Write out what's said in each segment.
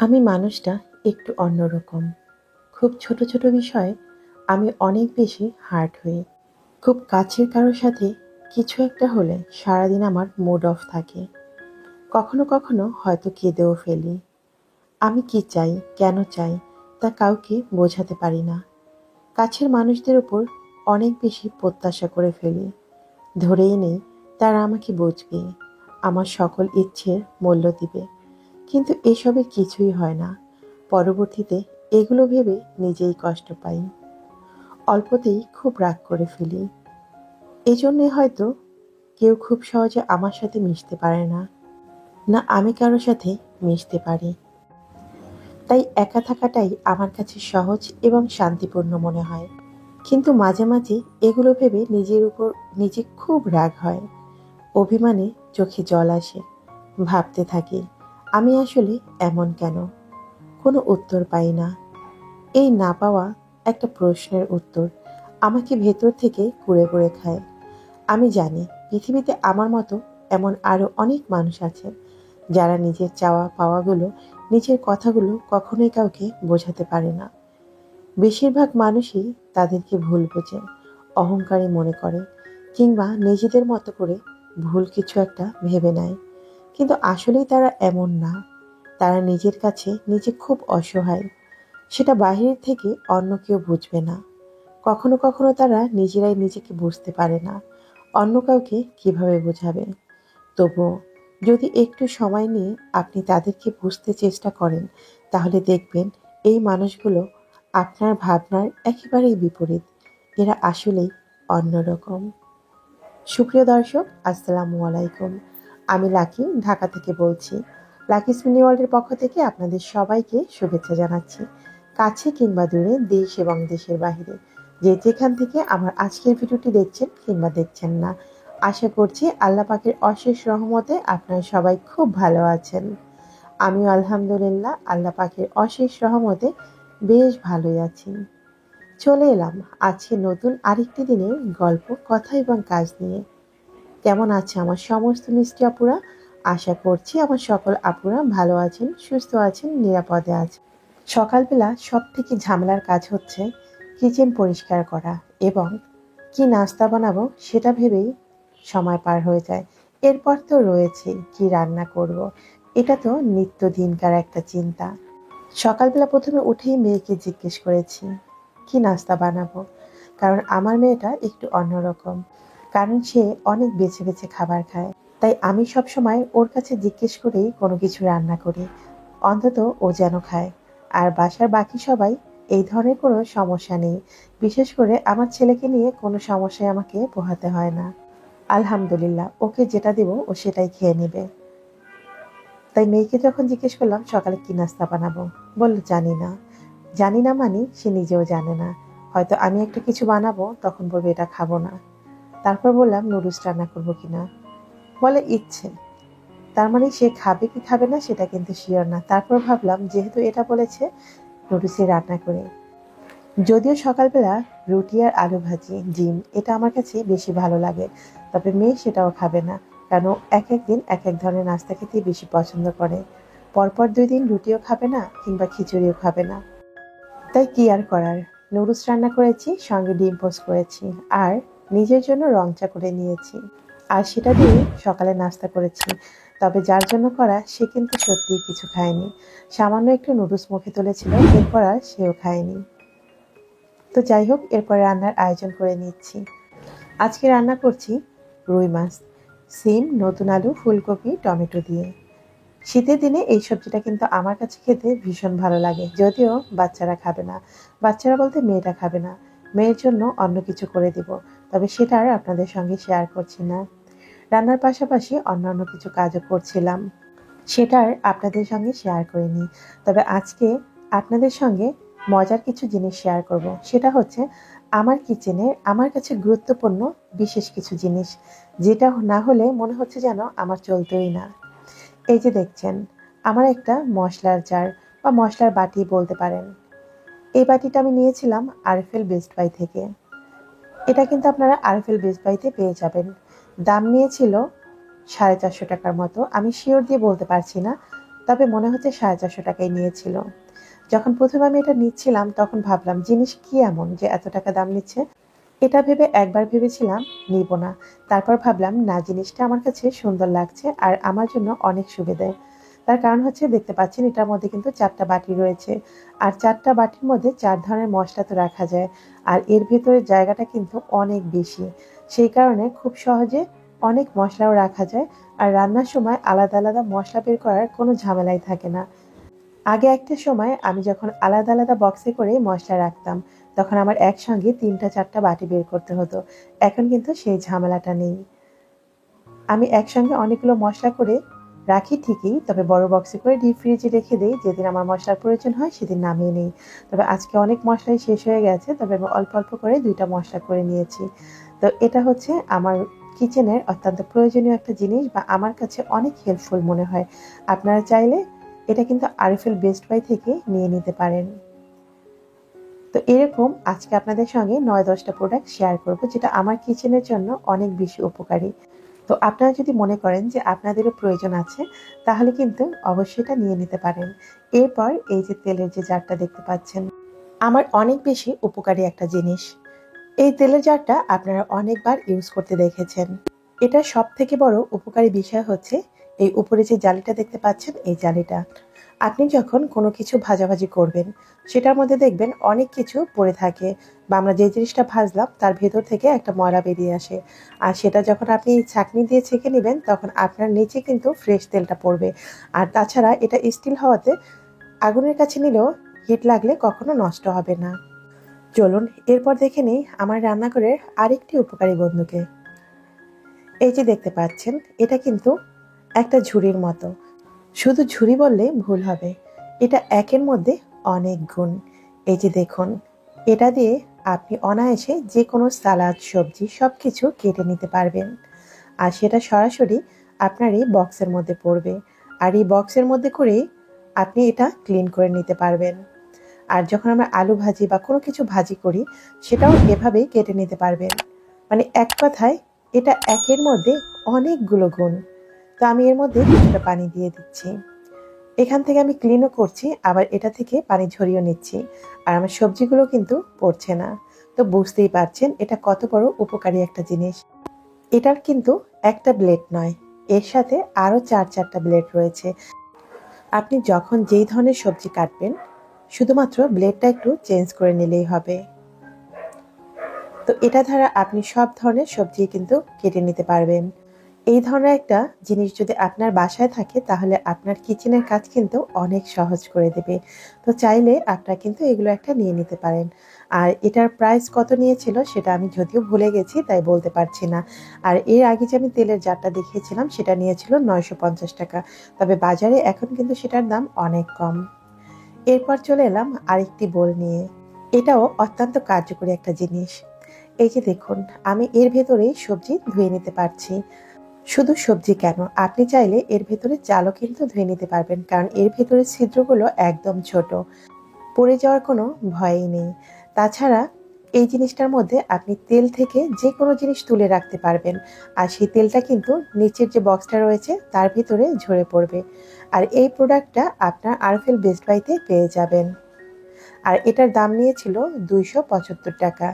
আমি মানুষটা একটু অন্যরকম। খুব ছোট, ছোট বিষয়ে আমি অনেক বেশি হার্ট হই। খুব কাছের কারো সাথে কিছু একটা হলে সারাদিন আমার মুড অফ থাকে। কখনো, কখনো হয়তো কেঁদেও ফেলি। আমি কি চাই, কেন চাই তা কাউকে বোঝাতে পারি না। কাছের মানুষদের উপর অনেক বেশি প্রত্যাশা করে ফেলি। ধরেই নেই তারা আমাকে বুঝবে, আমার সকল ইচ্ছের মূল্য দিবে। কিন্তু এসবের কিছুই হয় না। পরবর্তীতে এগুলো ভেবে নিজেই কষ্ট পাই। অল্পতেই খুব রাগ করে ফেলি। এজন্যই হয়তো কেউ খুব সহজে আমার সাথে মিশতে পারে না, না আমি কারো সাথে মিশতে পারি। তাই একা থাকাটাই আমার কাছে সহজ এবং শান্তিপূর্ণ মনে হয়। কিন্তু মাঝে মাঝে এগুলো ভেবে নিজের উপর নিজে খুব রাগ হয়। অভিমানে চোখে জল আসে। ভাবতে থাকি, আমি আসলে এমন কেন? কোনো উত্তর পাই না। এই না পাওয়া একটা প্রশ্নের উত্তর আমাকে ভেতর থেকে কুরে কুরে খায়। আমি জানি পৃথিবীতে আমার মতো এমন আরো অনেক মানুষ আছে যারা নিজের চাওয়া পাওয়াগুলো, নিজের কথাগুলো কখনোই কাউকে বোঝাতে পারে না। বেশিরভাগ মানুষই তাদেরকে ভুল বোঝে, অহংকারী মনে করে, কিংবা নিজেদের মতো করে ভুল কিছু একটা ভেবে নেয়। কিন্তু আসলেই তারা এমন না। তারা নিজের কাছে নিজে খুব অসহায়। সেটা বাহির থেকে অন্য কেউ বুঝবে না। কখনো কখনো তারা নিজেরাই নিজেকে বুঝতে পারে না, অন্য কাউকে কিভাবে বোঝাবে। তবুও যদি একটু সময় নিয়ে আপনি তাদেরকে বুঝতে চেষ্টা করেন, তাহলে দেখবেন এই মানুষগুলো আপনার ভাবনার একেবারেই বিপরীত। এরা আসলেই অন্যরকম। সুপ্রিয় দর্শক, আসসালামু আলাইকুম। আমি লাকি, ঢাকা থেকে বলছি। লাকি মিনি ওয়ার্ল্ডের পক্ষ থেকে আপনাদের সবাইকে শুভেচ্ছা জানাচ্ছি। কাছে কিংবা দূরে, দেশ এবং দেশের বাহিরে, যে যেখান থেকে আমার আজকের ভিডিওটি দেখছেন কিংবা দেখছেন না, আশা করছি আল্লাহ পাকের অশেষ রহমতে আপনারা সবাই খুব ভালো আছেন। আমিও আলহামদুলিল্লাহ আল্লাহ পাকের অশেষ রহমতে বেশ ভালোই আছি। চলে এলাম আজকে নতুন আরেকটি দিনের গল্প, কথা এবং কাজ নিয়ে। কেমন আছে আমার সমস্ত মিষ্টি আপুরা? আশা করছি আমার সকল আপুরা ভালো আছেন, সুস্থ আছেন, নিরাপদে আছেন। সকালবেলা সব থেকে ঝামেলার কাজ হচ্ছে কিচেন পরিষ্কার করা এবং কি নাস্তা বানাবো সেটা ভেবেই সময় পার হয়ে যায়। এরপর তো রয়েছে কি রান্না করব। এটা তো নিত্যদিনকার একটা চিন্তা। সকালবেলা প্রথমে উঠেই মেয়েকে জিজ্ঞেস করেছি কি নাস্তা বানাবো। কারণ আমার মেয়েটা একটু অন্যরকম। কারণ সে অনেক বেছে বেছে খাবার খায়। তাই আমি সবসময় ওর কাছে জিজ্ঞেস করেই কোনো কিছু রান্না করি, অন্তত ও যেন খায়। আর বাসার বাকি সবাই এই ধরনের কোনো সমস্যা নেই। বিশেষ করে আমার ছেলেকে নিয়ে কোনো সমস্যায় আমাকে পোহাতে হয় না। আলহামদুলিল্লাহ, ওকে যেটা দেব ও সেটাই খেয়ে নেবে। তাই মেয়েকে যখন জিজ্ঞেস করলাম সকালে কি নাস্তা বানাবো, বলল জানি না। জানি না মানে সে নিজেও জানে না। হয়তো আমি একটা কিছু বানাবো, তখন বলবে এটা খাবো না। তারপর বললাম নুডলস রান্না করবো কিনা, বলে ইচ্ছে। তার মানে সে খাবে কি খাবে না সেটা কিন্তু শিওর না। তারপর ভাবলাম যেহেতু এটা বলেছে, নুডলসই রান্না করে। যদিও সকালবেলা রুটি আর আলু ভাজি, ডিম এটা আমার কাছে বেশি ভালো লাগে। তবে মেয়ে সেটাও খাবে না, কারণ ও এক এক দিন এক এক ধরনের নাস্তা খেতে বেশি পছন্দ করে। পরপর 2 দিন রুটিও খাবে না কিংবা খিচুড়িও খাবে না। তাই কি আর করার, নুডলস রান্না করেছি, সঙ্গে ডিম পোস্ট করেছি, আর নিজের জন্য রং চা করে নিয়েছি। আর সেটা দিয়ে সকালে নাস্তা করেছি। তবে যার জন্য করা সে কিন্তু সত্যিই কিছু খায়নি। সামান্য একটু নুডলস মুখে তুলেছিল, এরপর আর সেও খায়নি। তো যাই হোক, এরপর রান্নার আয়োজন করে নিচ্ছি। আজকে রান্না করছি রুই মাছ, সিম, নতুন আলু, ফুলকপি, টমেটো দিয়ে। শীতের দিনে এই সবজিটা কিন্তু আমার কাছে খেতে ভীষণ ভালো লাগে। যদিও বাচ্চারা খাবে না। বাচ্চারা বলতে মেয়েটা খাবে না। মেয়ের জন্য অন্য কিছু করে দিব, তবে সেটা আর আপনাদের সঙ্গে শেয়ার করছি না। রান্নার পাশাপাশি অন্যান্য কিছু কাজও করছিলাম, সেটা আর আপনাদের সঙ্গে শেয়ার করিনি। তবে আজকে আপনাদের সঙ্গে মজার কিছু জিনিস শেয়ার করব। সেটা হচ্ছে আমার কিচেনের আমার কাছে গুরুত্বপূর্ণ বিশেষ কিছু জিনিস, যেটা না হলে মনে হচ্ছে যেন আমার চলতোই না। এই যে দেখছেন, আমার একটা মশলার জার বা মশলার বাটি বলতে পারেন। এই বাটিটা আমি নিয়েছিলাম আরএফএল বেস্ট বাই থেকে। এটা কিন্তু আপনারা আরএফএল বেস্ট বাইতে পেয়ে যাবেন। দাম নিয়েছিল 450 টাকার মতো। আমি শিওর দিয়ে বলতে পারছি না, তবে মনে হচ্ছে 450 টাকাই নিয়েছিল। যখন প্রথমে আমি এটা নিচ্ছিলাম তখন ভাবলাম জিনিস কি এমন যে এত টাকা দাম নিচ্ছে। এটা ভেবে একবার ভেবেছিলাম নিব না। তারপর ভাবলাম না, জিনিসটা আমার কাছে সুন্দর লাগছে আর আমার জন্য অনেক সুবিধার। তার কারণ হচ্ছে দেখতে পাচ্ছেন এটার মধ্যে কিন্তু 4টা বাটি রয়েছে। আর 4টা বাটির মধ্যে 4 ধরনের মসলা তো রাখা যায়। আর এর ভেতরে জায়গাটা কিন্তু অনেক বেশি। সেই কারণে খুব সহজে অনেক মসলাও রাখা যায়। আর রান্নার সময় আলাদা আলাদা মসলা বের করার কোনো ঝামেলাই থাকে না। আগে একটা সময় আমি যখন আলাদা আলাদা বক্সে করে মসলা রাখতাম, তখন আমার একসঙ্গে 3টা 4টা বাটি বের করতে হতো। এখন কিন্তু সেই ঝামেলাটা নেই। আমি একসঙ্গে অনেকগুলো মসলা করে রাখি ঠিকই, তবে বড় বক্সে করে ডিপ ফ্রিজে রেখে দেই। যেদিন আমার মসলার প্রয়োজন হয় সেদিন নামিয়ে নেই। তবে আজকে অনেক মসলাই শেষ হয়ে গেছে, তবে আমি অল্প অল্প করে 2টা মসলা করে নিয়েছি। তো এটা হচ্ছে আমার কিচেনের অত্যন্ত প্রয়োজনীয় একটা জিনিস, বা আমার কাছে অনেক হেল্পফুল মনে হয়। আপনারা চাইলে এটা কিন্তু আরএফএল বেস্ট বাই থেকে নিয়ে নিতে পারেন। তো এরকম আজকে আপনাদের সঙ্গে 9-10টা প্রোডাক্ট শেয়ার করব, যেটা আমার কিচেনের জন্য অনেক বেশি উপকারী। তো আপনারা যদি মনে করেন যে আপনাদেরও প্রয়োজন আছে, তাহলে কিন্তু অবশ্যই এটা নিয়ে নিতে পারেন। এরপর এই যে তেলের যে জারটা দেখতে পাচ্ছেন, আমার অনেক বেশি উপকারী একটা জিনিস। এই তেলের জারটা আপনারা অনেকবার ইউজ করতে দেখেছেন। এটা সব থেকে বড় উপকারী বিষয় হচ্ছে এই উপরে যে জালিটা দেখতে পাচ্ছেন, এই জালিটা আপনি যখন কোনো কিছু ভাজাভাজি করবেন, সেটার মধ্যে দেখবেন অনেক কিছু পড়ে থাকে, বা আমরা যে জিনিসটা ভাজলাম তার ভেতর থেকে একটা ময়লা বেরিয়ে আসে। আর সেটা যখন আপনি ছাঁকনি দিয়ে ছেঁকে নেবেন, তখন আপনার নিচে কিন্তু ফ্রেশ তেলটা পড়বে। আর তাছাড়া এটা স্টিল হওয়াতে আগুনের কাছে নিলেও হিট লাগলে কখনো নষ্ট হবে না। চলুন এরপর দেখে নেই আমার রান্নাঘরের আরেকটি উপকারী বন্ধুকে। এই যে দেখতে পাচ্ছেন, এটা কিন্তু একটা ঝুড়ির মতো। শুধু ঝুড়ি বললে ভুল হবে, এটা একের মধ্যে অনেক গুণ। এই যে দেখুন, এটা দিয়ে আপনি অনায়াসে যে কোনো সালাদ, সবজি সবকিছু কেটে নিতে পারবেন। আর সেটা সরাসরি আপনার এই বক্সের মধ্যে পড়বে। আর এই বক্সের মধ্যে করেই আপনি এটা ক্লিন করে নিতে পারবেন। আর যখন আমরা আলু ভাজি বা কোনো কিছু ভাজি করি, সেটাও এভাবেই কেটে নিতে পারবেন। মানে এক কথায় এটা একের মধ্যে অনেকগুলো গুণ। তো আমি এর মধ্যে কিছুটা পানি দিয়ে দিচ্ছি। এখান থেকে আমি ক্লিনও করছি, আবার এটা থেকে পানি ঝরিয়েও নিচ্ছি। আর আমার সবজিগুলো কিন্তু পড়ছে না। তো বুঝতেই পারছেন এটা কত বড় উপকারী একটা জিনিস। এটার কিন্তু একটা ব্লেড নয়, এর সাথে আরো 4-4টা ব্লেড রয়েছে। আপনি যখন যেই ধরনের সবজি কাটবেন, শুধুমাত্র ব্লেডটা একটু চেঞ্জ করে নিলেই হবে। তো এটা দ্বারা আপনি সব ধরনের সবজি কিন্তু কেটে নিতে পারবেন। এই ধরনের একটা জিনিস যদি আপনার বাসায় থাকে, তাহলে আপনার কিচেনের কাজ কিন্তু অনেক সহজ করে দেবে। তো চাইলে আপনারা কিন্তু এগুলো একটা নিয়ে নিতে পারেন। আর এটার প্রাইস কত নিয়েছিল সেটা আমি যদিও ভুলে গেছি, তাই বলতে পারছি না। আর এর আগে যে আমি তেলের জারটা দেখিয়েছিলাম সেটা নিয়েছিল 950 টাকা। তবে বাজারে এখন কিন্তু সেটার দাম অনেক কম। এরপর চলে এলাম আরেকটি বোল নিয়ে। এটাও অত্যন্ত কার্যকরী একটা জিনিস। এই যে দেখুন, আমি এর ভেতরেই সবজি ধুয়ে নিতে পারছি। শুধু সবজি কেন, আপনি চাইলে এর ভেতরে চালও কিন্তু ধুয়ে নিতে পারবেন, কারণ এর ভেতরে ছিদ্রগুলো একদম ছোট। পড়ে যাওয়ার কোনো ভয়ই নেই। তাছাড়া এই জিনিসটার মধ্যে আপনি তেল থেকে যে কোনো জিনিস তুলে রাখতে পারবেন। আর সেই তেলটা কিন্তু নিচের যে বক্সটা রয়েছে তার ভিতরে ঝরে পড়বে। আর এই প্রোডাক্টটা আপনার আরএফএল বেস্ট বাইতে পেয়ে যাবেন। আর এটার দাম নিয়েছিল 275 টাকা।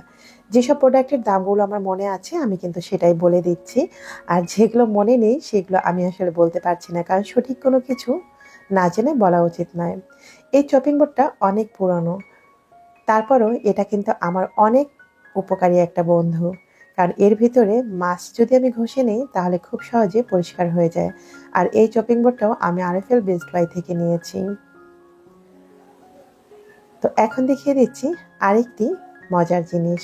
যেসব প্রোডাক্টের দামগুলো আমার মনে আছে আমি কিন্তু সেটাই বলে দিচ্ছি। আর যেগুলো মনে নেই সেগুলো আমি আসলে বলতে পারছি না, কারণ সঠিক কোনো কিছু না জেনে বলা উচিত নয়। এই চপিং বোর্ডটা অনেক পুরনো, তারপরও এটা কিন্তু আমার অনেক উপকারী একটা বন্ধু। কারণ এর ভিতরে মাছ যদি আমি ঘষে নিই তাহলে খুব সহজে পরিষ্কার হয়ে যায়। আর এই চপিং বোর্ডটাও আমি আরএফএল বেস্ট বাই থেকে নিয়েছি। তো এখন দেখিয়ে দিচ্ছি আরেকটি মজার জিনিস।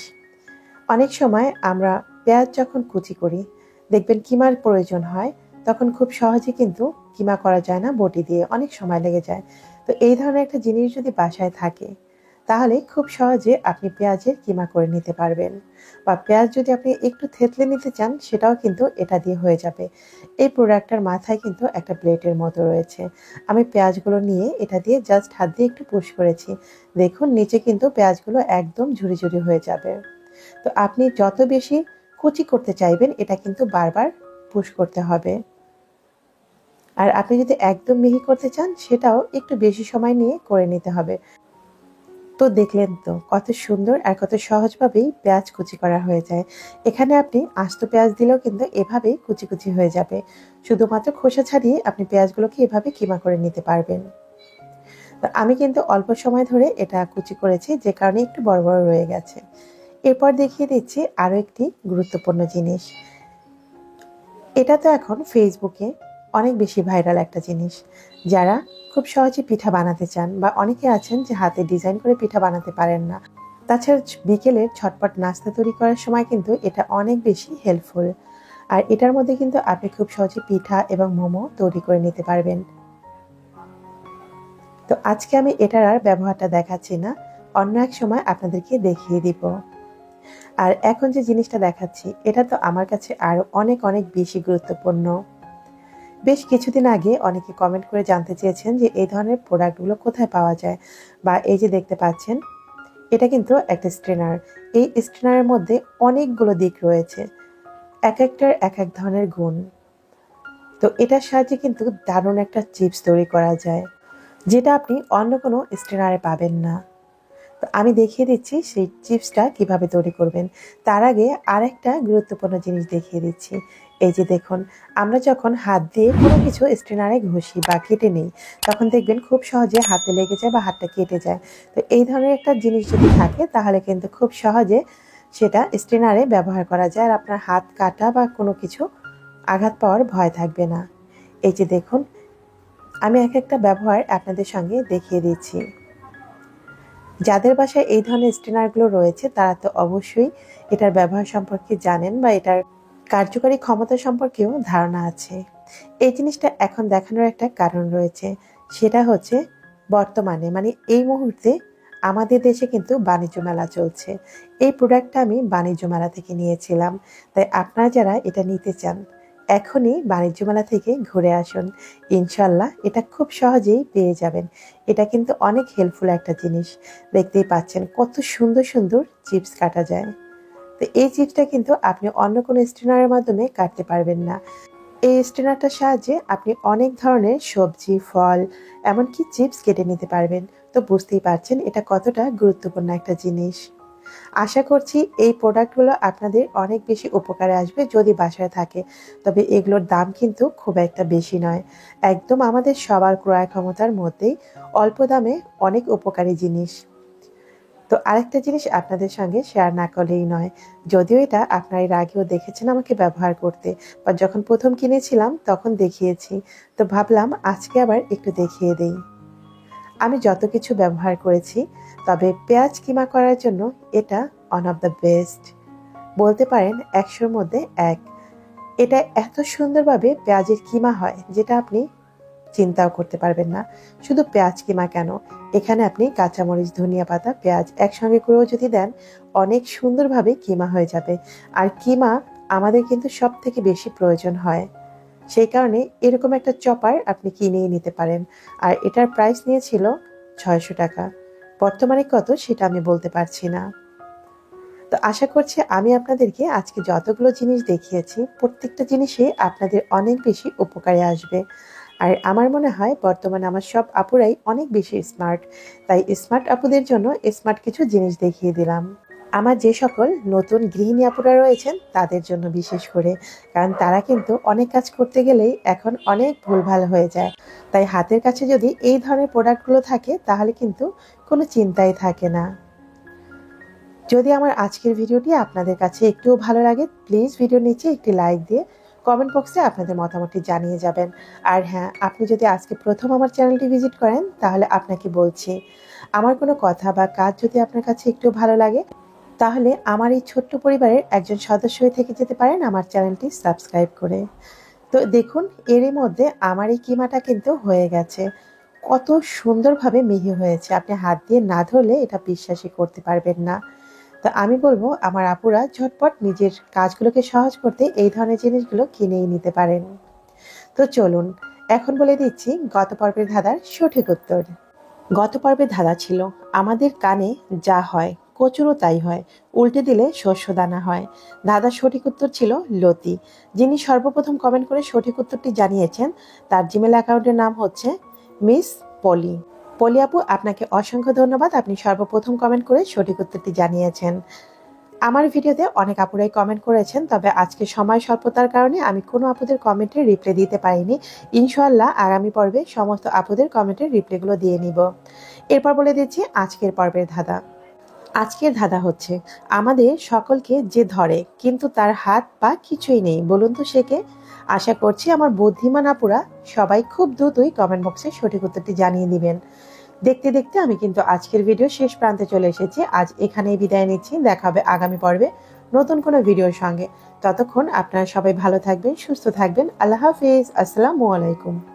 অনেক সময় আমরা পেঁয়াজ যখন কুচি করি, দেখবেন কিমার প্রয়োজন হয়, তখন খুব সহজে কিন্তু কিমা করা যায় না বটি দিয়ে, অনেক সময় লেগে যায়। তো এই ধরনের একটা জিনিস যদি বাসায় থাকে, তাহলে খুব সহজে আপনি পেঁয়াজের কিমা করে নিতে পারবেন। বা পেঁয়াজ যদি আপনি একটু থেতলে নিতে চান, সেটাও কিন্তু এটা দিয়ে হয়ে যাবে। এই প্রোডাক্টটার মাথায় কিন্তু একটা প্লেটের মতো রয়েছে। আমি পেঁয়াজগুলো নিয়ে এটা দিয়ে জাস্ট হাত দিয়ে একটু পুশ করেছি। দেখুন নিচে কিন্তু পেঁয়াজগুলো একদম ঝুরি ঝুরি হয়ে যাবে। তো আপনি যত বেশি কুচি করতে চাইবেন, এটা কিন্তু বারবার পুশ করতে হবে। আর আপনি যদি একদম মিহি করতে চান সেটাও একটু বেশি সময় নিয়ে করে নিতে হবে। তো দেখলেন তো কত সুন্দর আর কত সহজভাবেই পেঁয়াজ কুচি করা হয়ে যায়। এখানে আপনি আস্ত পেঁয়াজ দিলেও কিন্তু এভাবেই কুচি কুচি হয়ে যাবে। শুধুমাত্র খোসা ছাড়িয়ে আপনি পেঁয়াজগুলোকে এভাবে কিমা করে নিতে পারবেন। তো আমি কিন্তু অল্প সময় ধরে এটা কুচি করেছি, যে কারণে একটু বড় বড় রয়ে গেছে। এরপর দেখিয়ে দিচ্ছি আরও একটি গুরুত্বপূর্ণ জিনিস। এটা তো এখন ফেসবুকে অনেক বেশি ভাইরাল একটা জিনিস। যারা খুব সহজে পিঠা বানাতে চান বা অনেকে আছেন যে হাতে ডিজাইন করে পিঠা বানাতে পারেন না, তাছাড়া বিকেলের ঝটপট নাস্তা তৈরি করার সময় কিন্তু এটা অনেক বেশি হেল্পফুল। আর এটার মধ্যে কিন্তু আপনি খুব সহজে পিঠা এবং মোমো তৈরি করে নিতে পারবেন। তো আজকে আমি এটার আর ব্যবহারটা দেখাচ্ছি না, অন্য এক সময় আপনাদেরকে দেখিয়ে দিব। আর এখন যে জিনিসটা দেখাচ্ছি এটা তো আমার কাছে আরো অনেক অনেক বেশি গুরুত্বপূর্ণ। বেশ কিছুদিন আগে অনেকে কমেন্ট করে জানতে চেয়েছেন যে এই ধরনের প্রোডাক্টগুলো কোথায় পাওয়া যায়, বা এই যে দেখতে পাচ্ছেন এটা কিন্তু একটা স্ট্রেনার। এই স্ট্রেনারের মধ্যে অনেকগুলো দিক রয়েছে, এক একটার এক এক ধরনের গুণ। তো এটার সাহায্যে কিন্তু দারুণ একটা চিপস তৈরি করা যায়, যেটা আপনি অন্য কোনো স্ট্রেনারে পাবেন না। তো আমি দেখিয়ে দিচ্ছি সেই চিপসটা কিভাবে তৈরি করবেন। তার আগে আরেকটা গুরুত্বপূর্ণ জিনিস দেখিয়ে দিচ্ছি। এই যে দেখুন, আমরা যখন হাত দিয়ে কোনো কিছু স্ট্রেনারে ঘষি বা কেটে নিই, তখন দেখবেন খুব সহজে হাতে লেগে যায় বা হাতটা কেটে যায়। তো এই ধরনের একটা জিনিস যদি থাকে তাহলে কিন্তু খুব সহজে সেটা স্ট্রেনারে ব্যবহার করা যায়, আর আপনার হাত কাটা বা কোনো কিছু আঘাত পাওয়ার ভয় থাকবে না। এই যে দেখুন, আমি এক একটা ব্যবহার আপনাদের সঙ্গে দেখিয়ে দিচ্ছি। যাদের বাসায় এই ধরনের স্ট্রেনারগুলো রয়েছে তারা তো অবশ্যই এটার ব্যবহার সম্পর্কে জানেন বা এটার কার্যকরী ক্ষমতা সম্পর্কেও ধারণা আছে। এই জিনিসটা এখন দেখানোর একটা কারণ রয়েছে, সেটা হচ্ছে বর্তমানে মানে এই মুহূর্তে আমাদের দেশে কিন্তু বাণিজ্য মেলা চলছে। এই প্রোডাক্টটা আমি বাণিজ্য মেলা থেকে নিয়েছিলাম। তাই আপনারা যারা এটা নিতে চান এখনই বাণিজ্য মেলা থেকে ঘুরে আসুন, ইনশাল্লাহ এটা খুব সহজেই পেয়ে যাবেন। এটা কিন্তু অনেক হেল্পফুল একটা জিনিস। দেখতেই পাচ্ছেন কত সুন্দর সুন্দর চিপস কাটা যায়। তো এই চিপসটা কিন্তু আপনি অন্য কোনো স্ট্রেনারের মাধ্যমে কাটতে পারবেন না। এই স্ট্রেনারটার সাহায্যে আপনি অনেক ধরনের সবজি, ফল, এমনকি চিপস কেটে নিতে পারবেন। তো বুঝতেই পারছেন এটা কতটা গুরুত্বপূর্ণ একটা জিনিস। আশা করছি এই প্রোডাক্টগুলো আপনাদের অনেক বেশি উপকারে আসবে যদি বাসায় থাকে। তবে এগুলোর দাম কিন্তু খুব একটা বেশি নয়, একদম আমাদের সবার ক্রয় ক্ষমতার মধ্যেই অল্প দামে অনেক উপকারী জিনিস। তো আরেকটা জিনিস আপনাদের সঙ্গে শেয়ার না করলেই নয়, যদিও এটা আপনারা এর আগেও দেখেছেন আমাকে ব্যবহার করতে, বা যখন প্রথম কিনেছিলাম তখন দেখিয়েছি, তো ভাবলাম আজকে আবার একটু দেখিয়ে দেই। আমি যত কিছু ব্যবহার করেছি, তবে পেঁয়াজ কিমা করার জন্য এটা ওয়ান অফ দ্য বেস্ট, বলতে পারেন ১০০-র মধ্যে ১। এটা এত সুন্দরভাবে পেঁয়াজের কিমা হয় যেটা আপনি চিন্তাও করতে পারবেন না। শুধু পেঁয়াজ কিমা কেন, এখানে আপনি কাঁচামরিচ, ধনিয়া পাতা, পেঁয়াজ একসঙ্গে করেও যদি দেন অনেক সুন্দরভাবে কিমা হয়ে যাবে। আর কিমা আমাদের কিন্তু সব থেকে বেশি প্রয়োজন হয়, সেই কারণে এরকম একটা চপার আপনি কিনেই নিতে পারেন। আর এটার প্রাইস নিয়েছিল ৬০০ টাকা। বর্তমানে কত সেটা আমি বলতে পারছি না। তো আশা করছি আমি আপনাদেরকে আজকে যতগুলো জিনিস দেখিয়েছি প্রত্যেকটা জিনিসই আপনাদের অনেক বেশি উপকারে আসবে। আর আমার মনে হয় বর্তমানে আমার সব আপুরাই অনেক বেশি স্মার্ট, তাই স্মার্ট আপুদের জন্য স্মার্ট কিছু জিনিস দেখিয়ে দিলাম। আমার যে সকল নতুন গৃহিণী আপুরা রয়েছেন তাদের জন্য বিশেষ করে, কারণ তারা কিন্তু অনেক কাজ করতে গেলেই এখন অনেক ভুলভাল হয়ে যায়। তাই হাতের কাছে যদি এই ধরনের প্রোডাক্টগুলো থাকে তাহলে কিন্তু কোনো চিন্তাই থাকে না। যদি আমার আজকের ভিডিওটি আপনাদের কাছে একটুও ভালো লাগে, প্লিজ ভিডিওর নিচে একটি লাইক দিয়ে কমেন্ট বক্সে আপনাদের মতামতটি জানিয়ে যাবেন। আর হ্যাঁ, আপনি যদি আজকে প্রথম আমার চ্যানেলটি ভিজিট করেন তাহলে আপনাকে বলছি, আমার কোনো কথা বা কাজ যদি আপনার কাছে একটু ভালো লাগে তাহলে আমার এই ছোট্ট পরিবারের একজন সদস্য হয়ে থেকে যেতে পারেন আমার চ্যানেলটি সাবস্ক্রাইব করে। তো দেখুন, এরই মধ্যে আমার এই কিমাটা কিন্তু হয়ে গেছে। কত সুন্দরভাবে মিহি হয়েছে, আপনি হাত দিয়ে না ধরলে এটা বিশ্বাসই করতে পারবেন না। তো আমি বলবো আমার আপুরা ঝটপট নিজের কাজগুলোকে সহজ করতে এই ধরনের জিনিসগুলো কিনেই নিতে পারেন। তো চলুন এখন বলে দিচ্ছি গত পর্বের ধাঁধার সঠিক উত্তর। গত পর্বে ধাঁধা ছিল আমাদের কানে যা হয় কচুরও তাই হয়, উল্টে দিলে শস্য দানা হয়। দাদার সঠিক উত্তর ছিল লতি। যিনি সর্বপ্রথম কমেন্ট করে সঠিক উত্তরটি জানিয়েছেন তার জিমেল অ্যাকাউন্টের নাম হচ্ছে মিস পলি। পলি আপু, আপনাকে অসংখ্য ধন্যবাদ, আপনি সর্বপ্রথম কমেন্ট করে সঠিক উত্তরটি জানিয়েছেন। আমার ভিডিওতে অনেক আপুরাই কমেন্ট করেছেন, তবে আজকে সময় স্বল্পতার কারণে আমি কোনো আপুদের কমেন্টের রিপ্লাই দিতে পারিনি। ইনশাআল্লাহ আগামী পর্বে সমস্ত আপুদের কমেন্টের রিপ্লাইগুলো দিয়ে নিব। এরপর বলে দিচ্ছি আজকের পর্বের ধাঁধা। আজকের ধাঁধা হচ্ছে, আমাদের সকলকে যে ধরে কিন্তু তার হাত পা কিছুই নেই, বলুন তো সে কে? আশা করছি আমার বুদ্ধিমান আপুরা সবাই খুব দ্রুতই কমেন্ট বক্সে সঠিক উত্তরটি জানিয়ে দিবেন। দেখতে দেখতে আমি কিন্তু আজকের ভিডিও শেষ প্রান্তে চলে এসেছি। আজ এখানেই বিদায় নিচ্ছি, দেখা হবে আগামী পর্বে নতুন কোনো ভিডিওর সঙ্গে। ততক্ষণ আপনারা সবাই ভালো থাকবেন, সুস্থ থাকবেন। আল্লাহ হাফিজ, আসসালামু আলাইকুম।